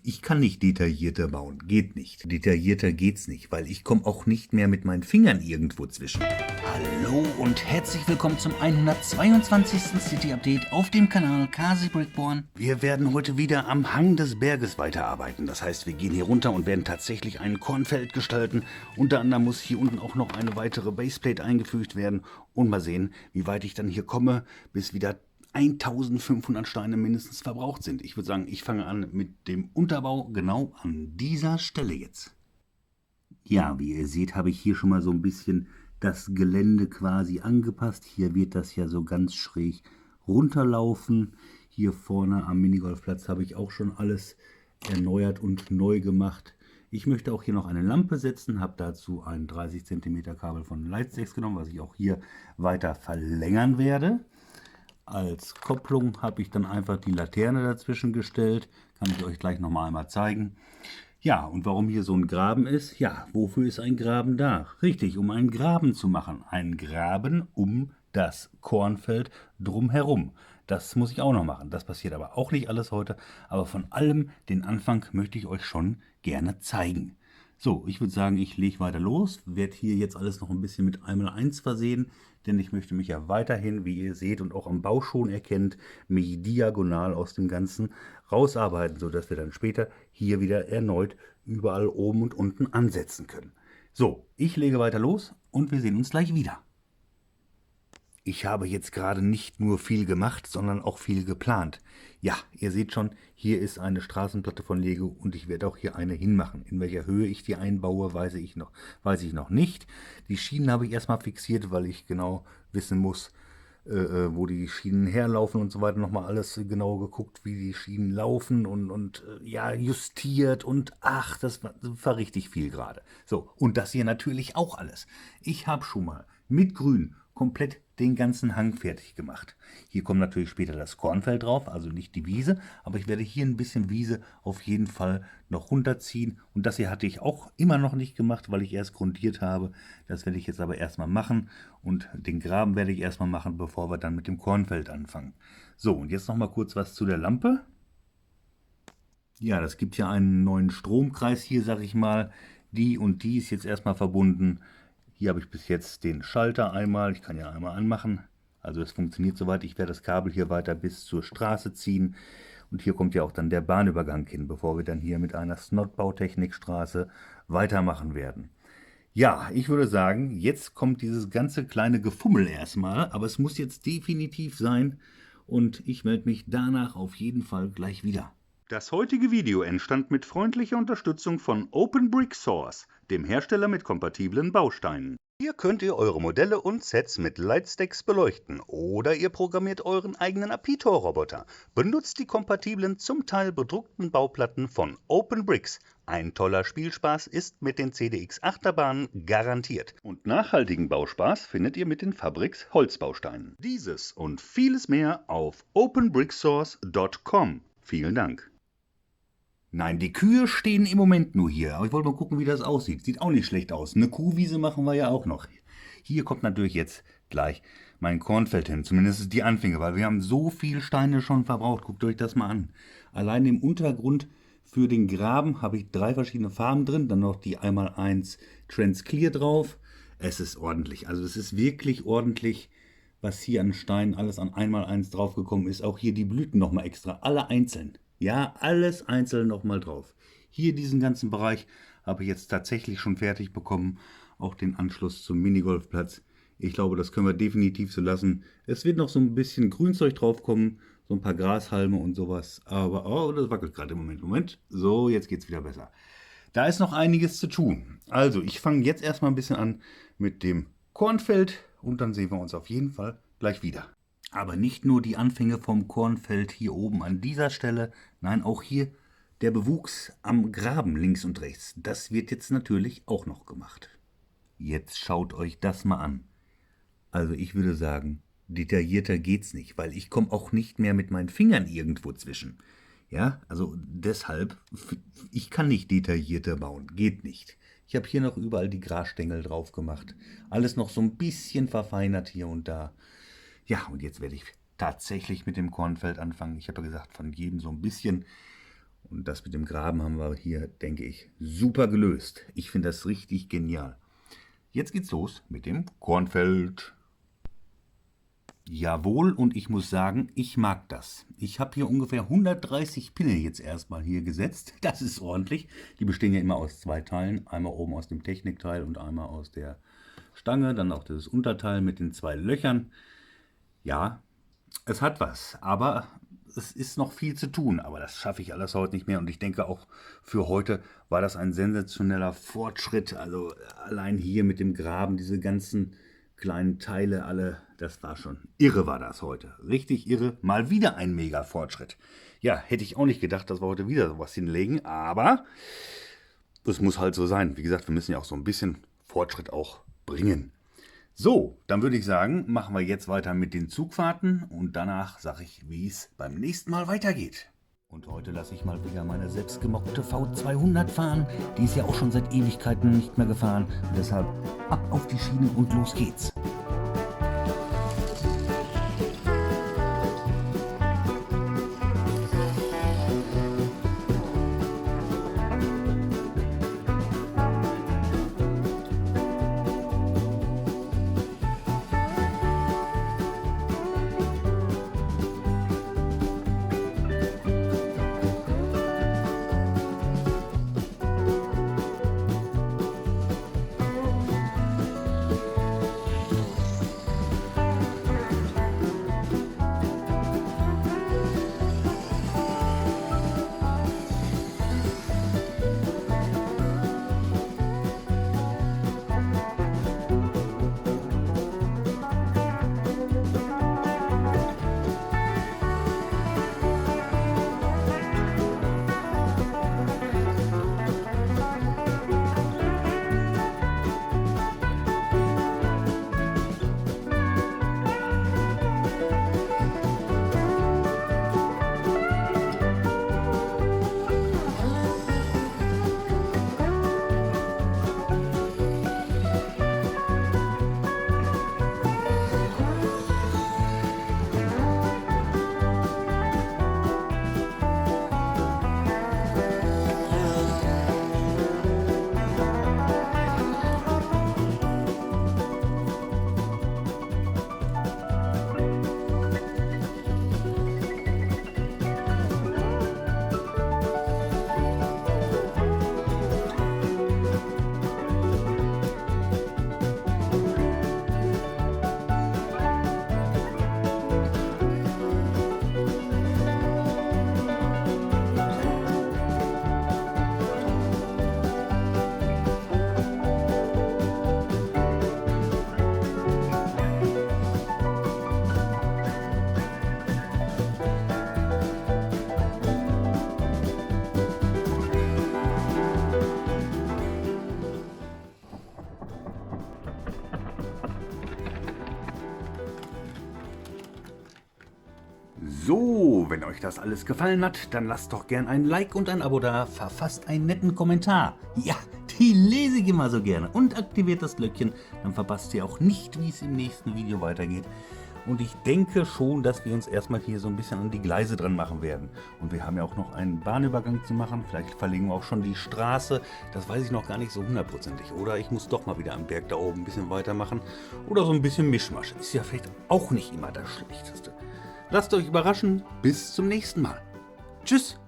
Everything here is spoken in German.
Ich kann nicht detaillierter bauen, geht nicht. Detaillierter geht's nicht, weil ich komme auch nicht mehr mit meinen Fingern irgendwo zwischen. Hallo und herzlich willkommen zum 122. City Update auf dem Kanal Kasi Brickborn. Wir werden heute wieder am Hang des Berges weiterarbeiten. Das heißt, wir gehen hier runter und werden tatsächlich ein Kornfeld gestalten. Unter anderem muss hier unten auch noch eine weitere Baseplate eingefügt werden. Und mal sehen, wie weit ich dann hier komme, bis wieder 1500 Steine mindestens verbraucht sind. Ich würde sagen, ich fange an mit dem Unterbau genau an dieser Stelle jetzt. Ja, wie ihr seht, habe ich hier schon mal so ein bisschen das Gelände quasi angepasst. Hier wird das ja so ganz schräg runterlaufen. Hier vorne am Minigolfplatz habe ich auch schon alles erneuert und neu gemacht. Ich möchte auch hier noch eine Lampe setzen, habe dazu ein 30 cm Kabel von Lightstex genommen, was ich auch hier weiter verlängern werde. Als Kopplung habe ich dann einfach die Laterne dazwischen gestellt. Kann ich euch gleich noch einmal zeigen. Ja, und warum hier so ein Graben ist? Ja, wofür ist ein Graben da? Richtig, um einen Graben zu machen. Einen Graben um das Kornfeld drumherum. Das muss ich auch noch machen. Das passiert aber auch nicht alles heute. Aber von allem, den Anfang möchte ich euch schon gerne zeigen. So, ich würde sagen, ich lege weiter los, werde hier jetzt alles noch ein bisschen mit 1x1 versehen, denn ich möchte mich ja weiterhin, wie ihr seht und auch am Bau schon erkennt, mich diagonal aus dem Ganzen rausarbeiten, sodass wir dann später hier wieder erneut überall oben und unten ansetzen können. So, ich lege weiter los und wir sehen uns gleich wieder. Ich habe jetzt gerade nicht nur viel gemacht, sondern auch viel geplant. Ja, ihr seht schon, hier ist eine Straßenplatte von Lego und ich werde auch hier eine hinmachen. In welcher Höhe ich die einbaue, weiß ich noch nicht. Die Schienen habe ich erstmal fixiert, weil ich genau wissen muss, wo die Schienen herlaufen und so weiter. Nochmal alles genau geguckt, wie die Schienen laufen und ja, justiert und ach, das war richtig viel gerade. So, und das hier natürlich auch alles. Ich habe schon mal mit Grün komplett den ganzen Hang fertig gemacht. Hier kommt natürlich später das Kornfeld drauf, also nicht die Wiese, aber ich werde hier ein bisschen Wiese auf jeden Fall noch runterziehen. Und das hier hatte ich auch immer noch nicht gemacht, weil ich erst grundiert habe. Das werde ich jetzt aber erstmal machen und den Graben werde ich erstmal machen, bevor wir dann mit dem Kornfeld anfangen. So, und jetzt noch mal kurz was zu der Lampe. Ja, das gibt ja einen neuen Stromkreis hier, sag ich mal. Die und die ist jetzt erstmal verbunden. Hier habe ich bis jetzt den Schalter einmal, ich kann ja einmal anmachen, also es funktioniert soweit. Ich werde das Kabel hier weiter bis zur Straße ziehen und hier kommt ja auch dann der Bahnübergang hin, bevor wir dann hier mit einer Snot-Bautechnikstraße weitermachen werden. Ja, ich würde sagen, jetzt kommt dieses ganze kleine Gefummel erstmal, aber es muss jetzt definitiv sein und ich melde mich danach auf jeden Fall gleich wieder. Das heutige Video entstand mit freundlicher Unterstützung von Open Brick Source, dem Hersteller mit kompatiblen Bausteinen. Hier könnt ihr eure Modelle und Sets mit Lightstex beleuchten oder ihr programmiert euren eigenen Apitor-Roboter. Benutzt die kompatiblen, zum Teil bedruckten Bauplatten von Open Bricks. Ein toller Spielspaß ist mit den CDX Achterbahnen garantiert. Und nachhaltigen Bauspaß findet ihr mit den Fabrics Holzbausteinen. Dieses und vieles mehr auf openbricksource.com. Vielen Dank. Nein, die Kühe stehen im Moment nur hier. Aber ich wollte mal gucken, wie das aussieht. Sieht auch nicht schlecht aus. Eine Kuhwiese machen wir ja auch noch. Hier kommt natürlich jetzt gleich mein Kornfeld hin. Zumindest die Anfänge, weil wir haben so viel Steine schon verbraucht. Guckt euch das mal an. Allein im Untergrund für den Graben habe ich 3 verschiedene Farben drin. Dann noch die 1x1 Transclear drauf. Es ist ordentlich. Also es ist wirklich ordentlich, was hier an Steinen alles an 1x1 draufgekommen ist. Auch hier die Blüten nochmal extra. Alle einzeln. Ja, alles einzeln nochmal drauf. Hier diesen ganzen Bereich habe ich jetzt tatsächlich schon fertig bekommen. Auch den Anschluss zum Minigolfplatz. Ich glaube, das können wir definitiv so lassen. Es wird noch so ein bisschen Grünzeug drauf kommen. So ein paar Grashalme und sowas. Aber, oh, das wackelt gerade im Moment. Moment. So, jetzt geht es wieder besser. Da ist noch einiges zu tun. Also, ich fange jetzt erstmal ein bisschen an mit dem Kornfeld. Und dann sehen wir uns auf jeden Fall gleich wieder. Aber nicht nur die Anfänge vom Kornfeld hier oben an dieser Stelle, nein, auch hier der Bewuchs am Graben links und rechts. Das wird jetzt natürlich auch noch gemacht. Jetzt schaut euch das mal an. Also ich würde sagen, detaillierter geht's nicht, weil ich komme auch nicht mehr mit meinen Fingern irgendwo zwischen. Ja, also deshalb, ich kann nicht detaillierter bauen, geht nicht. Ich habe hier noch überall die Grasstängel drauf gemacht. Alles noch so ein bisschen verfeinert hier und da. Ja, und jetzt werde ich tatsächlich mit dem Kornfeld anfangen. Ich habe ja gesagt, von jedem so ein bisschen. Und das mit dem Graben haben wir hier, denke ich, super gelöst. Ich finde das richtig genial. Jetzt geht's los mit dem Kornfeld. Jawohl, und ich muss sagen, ich mag das. Ich habe hier ungefähr 130 Pinne jetzt erstmal hier gesetzt. Das ist ordentlich. Die bestehen ja immer aus 2 Teilen. Einmal oben aus dem Technikteil und einmal aus der Stange. Dann auch das Unterteil mit den 2 Löchern. Ja, es hat was, aber es ist noch viel zu tun. Aber das schaffe ich alles heute nicht mehr. Und ich denke auch für heute war das ein sensationeller Fortschritt. Also allein hier mit dem Graben, diese ganzen kleinen Teile alle, das war schon irre, war das heute. Richtig irre, mal wieder ein mega Fortschritt. Ja, hätte ich auch nicht gedacht, dass wir heute wieder sowas hinlegen, aber das muss halt so sein. Wie gesagt, wir müssen ja auch so ein bisschen Fortschritt auch bringen. So, dann würde ich sagen, machen wir jetzt weiter mit den Zugfahrten und danach sage ich, wie es beim nächsten Mal weitergeht. Und heute lasse ich mal wieder meine selbstgemockte V200 fahren. Die ist ja auch schon seit Ewigkeiten nicht mehr gefahren. Und deshalb ab auf die Schiene und los geht's. So, wenn euch das alles gefallen hat, dann lasst doch gern ein Like und ein Abo da, verfasst einen netten Kommentar. Ja, die lese ich immer so gerne. Und aktiviert das Glöckchen, dann verpasst ihr auch nicht, wie es im nächsten Video weitergeht. Und ich denke schon, dass wir uns erstmal hier so ein bisschen an die Gleise dran machen werden. Und wir haben ja auch noch einen Bahnübergang zu machen. Vielleicht verlegen wir auch schon die Straße. Das weiß ich noch gar nicht so hundertprozentig. Oder ich muss doch mal wieder am Berg da oben ein bisschen weitermachen. Oder so ein bisschen Mischmasch. Ist ja vielleicht auch nicht immer das Schlechteste. Lasst euch überraschen. Bis zum nächsten Mal. Tschüss.